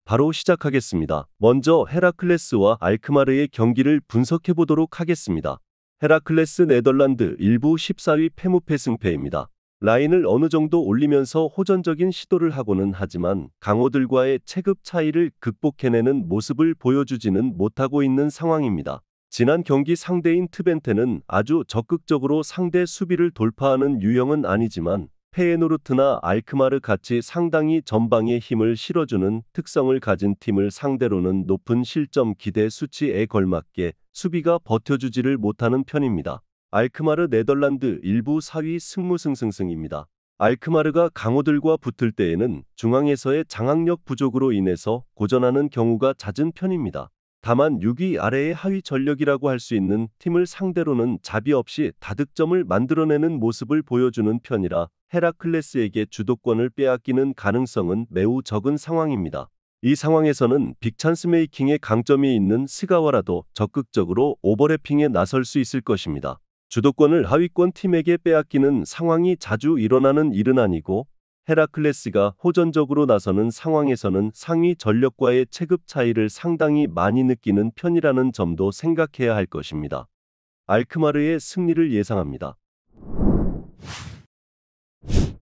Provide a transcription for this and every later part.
바로 시작하겠습니다. 먼저 헤라클레스와 알크마르의 경기를 분석해 보도록 하겠습니다. 헤라클레스 네덜란드 1부 14위 페무페 승패입니다. 라인을 어느 정도 올리면서 호전적인 시도를 하고는 하지만 강호들과의 체급 차이를 극복해내는 모습을 보여주지는 못하고 있는 상황입니다. 지난 경기 상대인 트벤테는 아주 적극적으로 상대 수비를 돌파하는 유형은 아니지만 페예노르트나 알크마르 같이 상당히 전방에 힘을 실어주는 특성을 가진 팀을 상대로는 높은 실점 기대 수치에 걸맞게 수비가 버텨주지를 못하는 편입니다. 알크마르 네덜란드 1부 4위 승무승승승입니다. 알크마르가 강호들과 붙을 때에는 중앙에서의 장악력 부족으로 인해서 고전하는 경우가 잦은 편입니다. 다만 6위 아래의 하위 전력이라고 할 수 있는 팀을 상대로는 자비 없이 다득점을 만들어내는 모습을 보여주는 편이라 헤라클레스에게 주도권을 빼앗기는 가능성은 매우 적은 상황입니다. 이 상황에서는 빅찬스 메이킹의 강점이 있는 스가와라도 적극적으로 오버래핑에 나설 수 있을 것입니다. 주도권을 하위권 팀에게 빼앗기는 상황이 자주 일어나는 일은 아니고 헤라클레스가 호전적으로 나서는 상황에서는 상위 전력과의 체급 차이를 상당히 많이 느끼는 편이라는 점도 생각해야 할 것입니다. 알크마르의 승리를 예상합니다.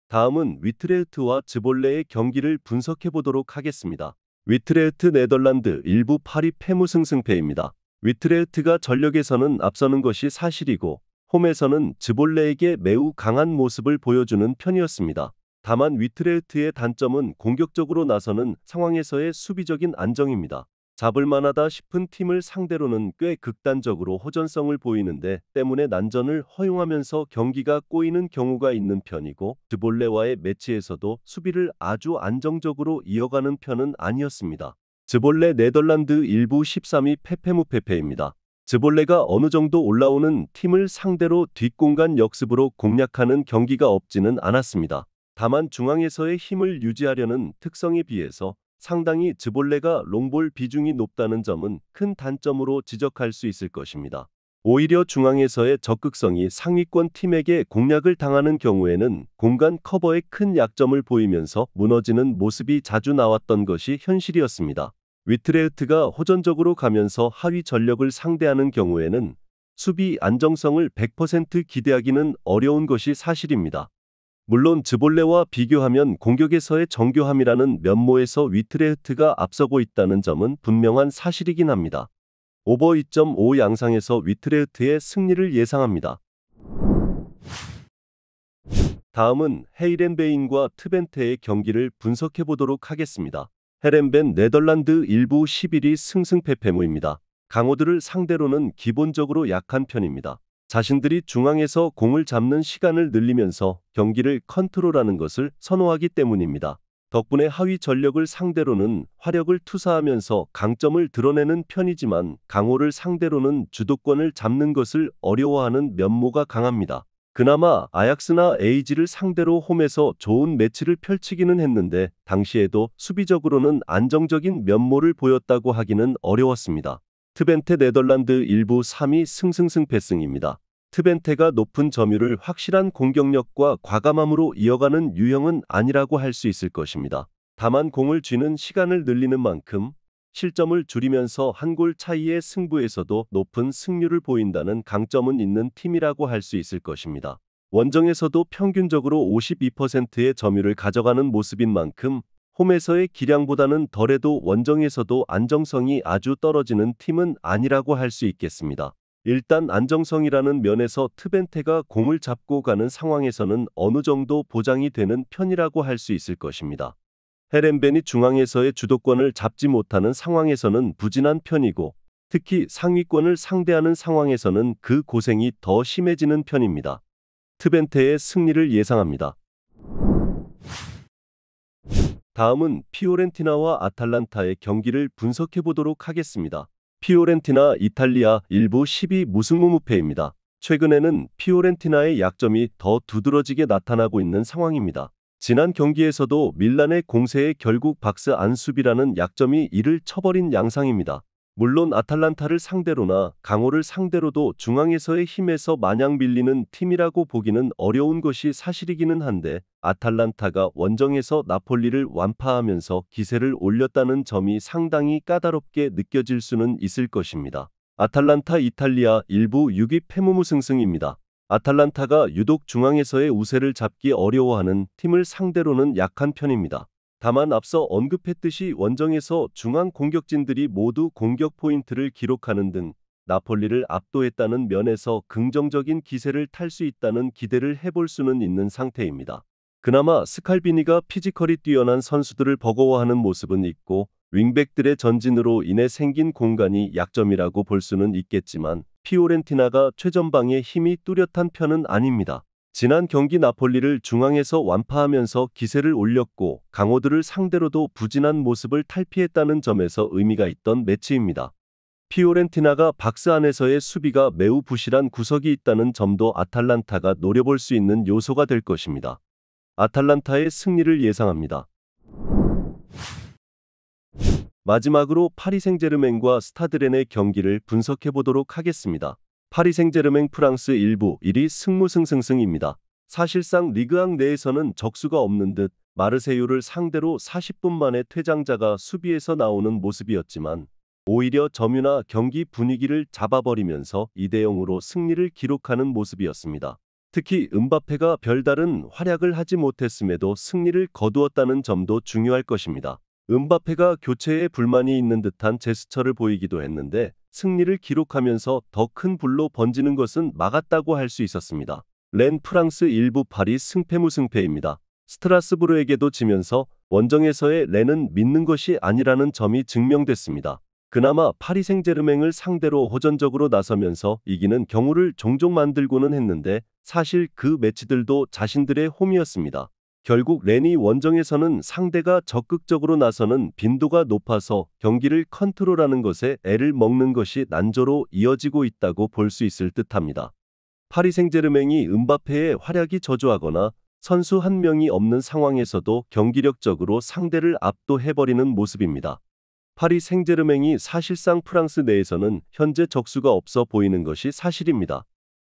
다음은 위트레흐트와 즈볼레의 경기를 분석해 보도록 하겠습니다. 위트레흐트 네덜란드 1부 8위 패무승승패입니다. 위트레흐트가 전력에서는 앞서는 것이 사실이고 홈에서는 즈볼레에게 매우 강한 모습을 보여주는 편이었습니다. 다만 위트레흐트의 단점은 공격적으로 나서는 상황에서의 수비적인 안정입니다. 잡을 만하다 싶은 팀을 상대로는 꽤 극단적으로 호전성을 보이는데 때문에 난전을 허용하면서 경기가 꼬이는 경우가 있는 편이고 즈볼레와의 매치에서도 수비를 아주 안정적으로 이어가는 편은 아니었습니다. 즈볼레 네덜란드 1부 13위 페페무페페입니다. 즈볼레가 어느 정도 올라오는 팀을 상대로 뒷공간 역습으로 공략하는 경기가 없지는 않았습니다. 다만 중앙에서의 힘을 유지하려는 특성에 비해서 상당히 즈볼레가 롱볼 비중이 높다는 점은 큰 단점으로 지적할 수 있을 것입니다. 오히려 중앙에서의 적극성이 상위권 팀에게 공략을 당하는 경우에는 공간 커버에 큰 약점을 보이면서 무너지는 모습이 자주 나왔던 것이 현실이었습니다. 위트레흐트가 호전적으로 가면서 하위 전력을 상대하는 경우에는 수비 안정성을 100% 기대하기는 어려운 것이 사실입니다. 물론 즈볼레와 비교하면 공격에서의 정교함이라는 면모에서 위트레흐트가 앞서고 있다는 점은 분명한 사실이긴 합니다. 오버 2.5 양상에서 위트레흐트의 승리를 예상합니다. 다음은 헤이렌베인과 트벤테의 경기를 분석해 보도록 하겠습니다. 헤렌벤 네덜란드 1부 11위 승승패패무입니다. 강호들을 상대로는 기본적으로 약한 편입니다. 자신들이 중앙에서 공을 잡는 시간을 늘리면서 경기를 컨트롤하는 것을 선호하기 때문입니다. 덕분에 하위 전력을 상대로는 화력을 투사하면서 강점을 드러내는 편이지만 강호를 상대로는 주도권을 잡는 것을 어려워하는 면모가 강합니다. 그나마 아약스나 에이지를 상대로 홈에서 좋은 매치를 펼치기는 했는데 당시에도 수비적으로는 안정적인 면모를 보였다고 하기는 어려웠습니다. 트벤테 네덜란드 1부 3위 승승승패승입니다. 트벤테가 높은 점유율을 확실한 공격력과 과감함으로 이어가는 유형은 아니라고 할 수 있을 것입니다. 다만 공을 쥐는 시간을 늘리는 만큼 실점을 줄이면서 한 골 차이의 승부에서도 높은 승률을 보인다는 강점은 있는 팀이라고 할 수 있을 것입니다. 원정에서도 평균적으로 52%의 점유율을 가져가는 모습인 만큼 홈에서의 기량보다는 덜해도 원정에서도 안정성이 아주 떨어지는 팀은 아니라고 할 수 있겠습니다. 일단 안정성이라는 면에서 트벤테가 공을 잡고 가는 상황에서는 어느 정도 보장이 되는 편이라고 할 수 있을 것입니다. 헤렌벤이 중앙에서의 주도권을 잡지 못하는 상황에서는 부진한 편이고 특히 상위권을 상대하는 상황에서는 그 고생이 더 심해지는 편입니다. 트벤테의 승리를 예상합니다. 다음은 피오렌티나와 아탈란타의 경기를 분석해 보도록 하겠습니다. 피오렌티나 이탈리아 1부 12 무승무무패입니다. 최근에는 피오렌티나의 약점이 더 두드러지게 나타나고 있는 상황입니다. 지난 경기에서도 밀란의 공세에 결국 박스 안수비라는 약점이 이를 쳐버린 양상입니다. 물론 아탈란타를 상대로나 강호를 상대로도 중앙에서의 힘에서 마냥 밀리는 팀이라고 보기는 어려운 것이 사실이기는 한데 아탈란타가 원정에서 나폴리를 완파하면서 기세를 올렸다는 점이 상당히 까다롭게 느껴질 수는 있을 것입니다. 아탈란타 이탈리아 일부 6위 패무무승승입니다. 아탈란타가 유독 중앙에서의 우세를 잡기 어려워하는 팀을 상대로는 약한 편입니다. 다만 앞서 언급했듯이 원정에서 중앙 공격진들이 모두 공격 포인트를 기록하는 등 나폴리를 압도했다는 면에서 긍정적인 기세를 탈 수 있다는 기대를 해볼 수는 있는 상태입니다. 그나마 스칼비니가 피지컬이 뛰어난 선수들을 버거워하는 모습은 있고 윙백들의 전진으로 인해 생긴 공간이 약점이라고 볼 수는 있겠지만 피오렌티나가 최전방에 힘이 뚜렷한 편은 아닙니다. 지난 경기 나폴리를 중앙에서 완파하면서 기세를 올렸고 강호들을 상대로도 부진한 모습을 탈피했다는 점에서 의미가 있던 매치입니다. 피오렌티나가 박스 안에서의 수비가 매우 부실한 구석이 있다는 점도 아탈란타가 노려볼 수 있는 요소가 될 것입니다. 아탈란타의 승리를 예상합니다. 마지막으로 파리 생제르맹과 스타드렌의 경기를 분석해 보도록 하겠습니다. 파리 생제르맹 프랑스 1부 1위 승무승승승입니다. 사실상 리그앙 내에서는 적수가 없는 듯 마르세유를 상대로 40분 만에 퇴장자가 수비에서 나오는 모습이었지만 오히려 점유나 경기 분위기를 잡아버리면서 2대0으로 승리를 기록하는 모습이었습니다. 특히 음바페가 별다른 활약을 하지 못했음에도 승리를 거두었다는 점도 중요할 것입니다. 음바페가 교체에 불만이 있는 듯한 제스처를 보이기도 했는데 승리를 기록하면서 더 큰 불로 번지는 것은 막았다고 할 수 있었습니다. 렌 프랑스 1부 파리 승패무승패입니다. 스트라스부르에게도 지면서 원정에서의 렌은 믿는 것이 아니라는 점이 증명됐습니다. 그나마 파리 생제르맹을 상대로 호전적으로 나서면서 이기는 경우를 종종 만들고는 했는데 사실 그 매치들도 자신들의 홈이었습니다. 결국 렌이 원정에서는 상대가 적극적으로 나서는 빈도가 높아서 경기를 컨트롤하는 것에 애를 먹는 것이 난조로 이어지고 있다고 볼 수 있을 듯합니다. 파리 생제르맹이 음바페의 활약이 저조하거나 선수 한 명이 없는 상황에서도 경기력적으로 상대를 압도해버리는 모습입니다. 파리 생제르맹이 사실상 프랑스 내에서는 현재 적수가 없어 보이는 것이 사실입니다.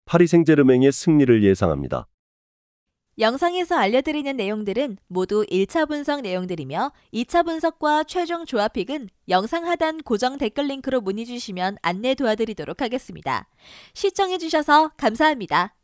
파리 생제르맹의 승리를 예상합니다. 영상에서 알려드리는 내용들은 모두 1차 분석 내용들이며 2차 분석과 최종 조합픽은 영상 하단 고정 댓글 링크로 문의 주시면 안내 도와드리도록 하겠습니다. 시청해주셔서 감사합니다.